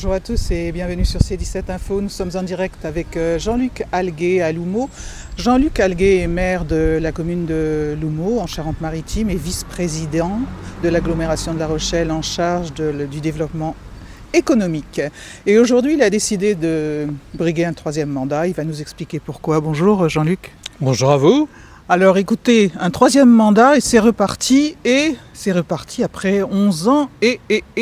Bonjour à tous et bienvenue sur C17 Info. Nous sommes en direct avec Jean-Luc Alguet à Loumeau. Jean-Luc Alguet est maire de la commune de Loumeau en Charente-Maritime et vice-président de l'agglomération de La Rochelle en charge du développement économique. Et aujourd'hui, il a décidé de briguer un troisième mandat. Il va nous expliquer pourquoi. Bonjour Jean-Luc. Bonjour à vous. Alors écoutez, un troisième mandat et c'est reparti après 11 ans et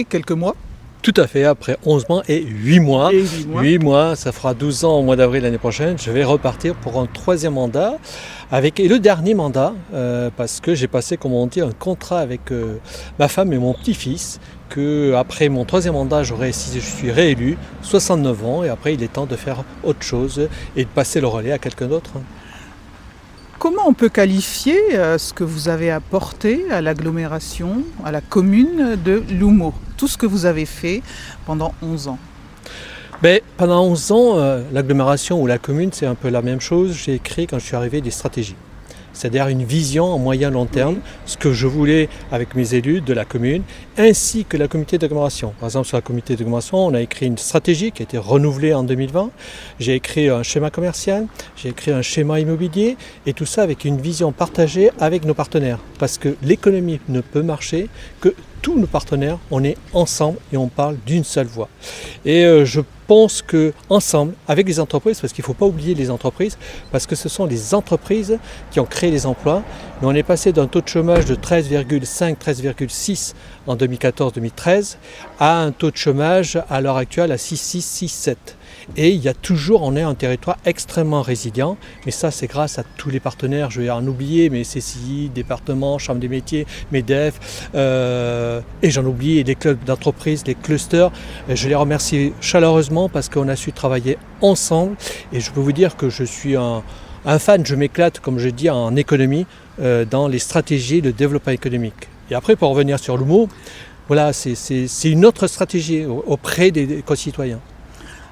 quelques mois. Tout à fait, après 11 mois et 8 mois. 8 mois, ça fera 12 ans au mois d'avril l'année prochaine. Je vais repartir pour un troisième mandat, et le dernier mandat, parce que j'ai passé, comme on dit, un contrat avec ma femme et mon petit-fils, que après mon troisième mandat, si je suis réélu, 69 ans, et après il est temps de faire autre chose et de passer le relais à quelqu'un d'autre. Comment on peut qualifier ce que vous avez apporté à l'agglomération, à la commune de Loumeau, tout ce que vous avez fait pendant 11 ans? Pendant 11 ans, l'agglomération ou la commune, c'est un peu la même chose. J'ai créé, quand je suis arrivé, des stratégies. C'est-à-dire une vision en moyen-long terme, ce que je voulais avec mes élus de la commune, ainsi que la comité d'agglomération. Par exemple, sur la comité d'agglomération, on a écrit une stratégie qui a été renouvelée en 2020. J'ai écrit un schéma commercial, j'ai écrit un schéma immobilier, et tout ça avec une vision partagée avec nos partenaires. Parce que l'économie ne peut marcher que tous nos partenaires, on est ensemble et on parle d'une seule voix. Et je pense qu'ensemble, avec les entreprises, parce qu'il ne faut pas oublier les entreprises, parce que ce sont les entreprises qui ont créé les emplois, mais on est passé d'un taux de chômage de 13,5, 13,6 en 2014-2013 à un taux de chômage à l'heure actuelle à 6,6, 6,7. Et il y a toujours, on est un territoire extrêmement résilient, mais ça c'est grâce à tous les partenaires, je vais en oublier, mais CCI, département, Chambre des métiers, MEDEF, et j'en oublie les clubs d'entreprise, les clusters. Et je les remercie chaleureusement parce qu'on a su travailler ensemble, et je peux vous dire que je suis un fan, je m'éclate, comme je dis, en économie, dans les stratégies de développement économique. Et après, pour revenir sur Loumeau, voilà, c'est une autre stratégie auprès des concitoyens.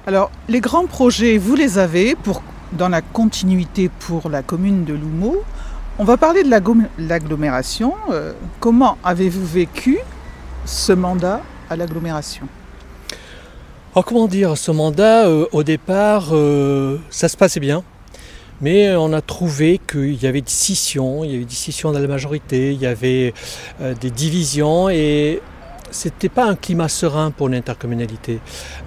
Alors, les grands projets, vous les avez dans la continuité pour la commune de Loumeau. On va parler de l'agglomération. Comment avez-vous vécu ce mandat à l'agglomération? Alors, comment dire, ce mandat, au départ, ça se passait bien. Mais on a trouvé qu'il y avait des scissions, dans la majorité, il y avait des divisions et c'était pas un climat serein pour l'intercommunalité.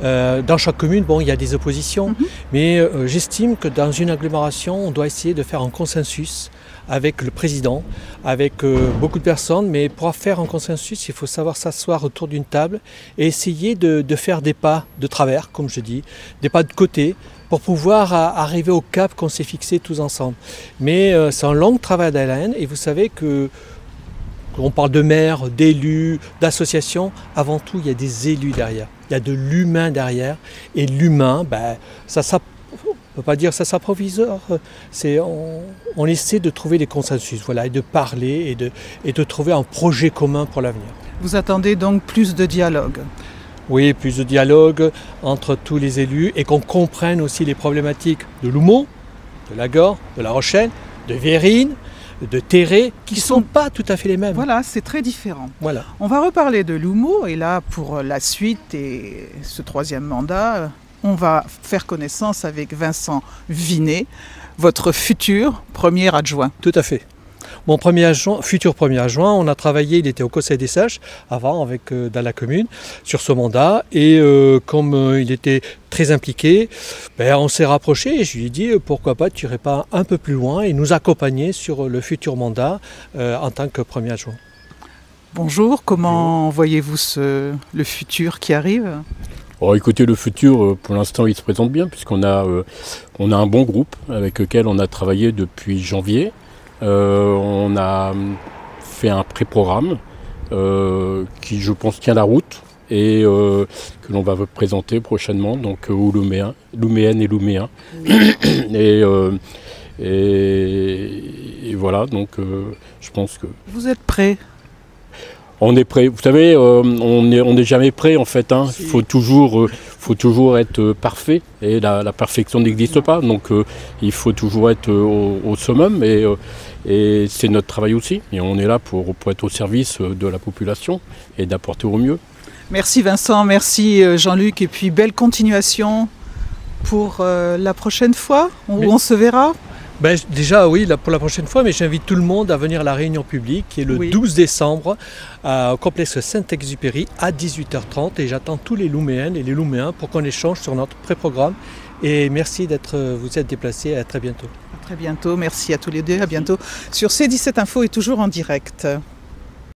Dans chaque commune, il y a des oppositions, mais j'estime que dans une agglomération, on doit essayer de faire un consensus avec le président, avec beaucoup de personnes, mais pour faire un consensus, il faut savoir s'asseoir autour d'une table et essayer de faire des pas de travers, comme je dis, des pas de côté, pour pouvoir arriver au cap qu'on s'est fixé tous ensemble. Mais c'est un long travail d'haleine et vous savez que on parle de maires, d'élus, d'associations, avant tout il y a des élus derrière, il y a de l'humain derrière et l'humain, on ne peut pas dire ça s'approviseur, on essaie de trouver des consensus, voilà, et de parler et de trouver un projet commun pour l'avenir. Vous attendez donc plus de dialogue? Oui, plus de dialogue entre tous les élus et qu'on comprenne aussi les problématiques de Loumeau, de Lagor, de La Rochelle, de Vérines, de Terré, qui ne sont pas tout à fait les mêmes. Voilà, c'est très différent. Voilà. On va reparler de Loumeau et là, pour la suite et ce troisième mandat, on va faire connaissance avec Vincent Vinet, votre futur premier adjoint. Tout à fait. Mon futur premier adjoint, on a travaillé, il était au Conseil des sages avant dans la commune sur ce mandat et comme il était très impliqué, on s'est rapproché et je lui ai dit pourquoi pas tu irais pas un peu plus loin et nous accompagner sur le futur mandat en tant que premier adjoint. Bonjour, comment voyez-vous le futur qui arrive ? Écoutez, le futur, pour l'instant, il se présente bien puisqu'on a un bon groupe avec lequel on a travaillé depuis janvier. On a fait un pré-programme qui, je pense, tient la route et que l'on va présenter prochainement, donc aux Louméennes et Louméens. Et voilà, donc je pense que... Vous êtes prêts ? On est prêt. Vous savez, on n'est jamais prêt en fait. Il faut toujours être parfait et la perfection n'existe pas. Donc il faut toujours être au summum et c'est notre travail aussi. Et on est là pour être au service de la population et d'apporter au mieux. Merci Vincent, merci Jean-Luc, et puis belle continuation pour la prochaine fois où on se verra. Ben, déjà oui, pour la prochaine fois, mais j'invite tout le monde à venir à la réunion publique qui est le 12 décembre au complexe Saint-Exupéry à 18h30 et j'attends tous les Louméennes et les Louméens pour qu'on échange sur notre pré-programme et merci vous êtes déplacés et à très bientôt. À très bientôt, merci à tous les deux, à bientôt sur C17 Info et toujours en direct.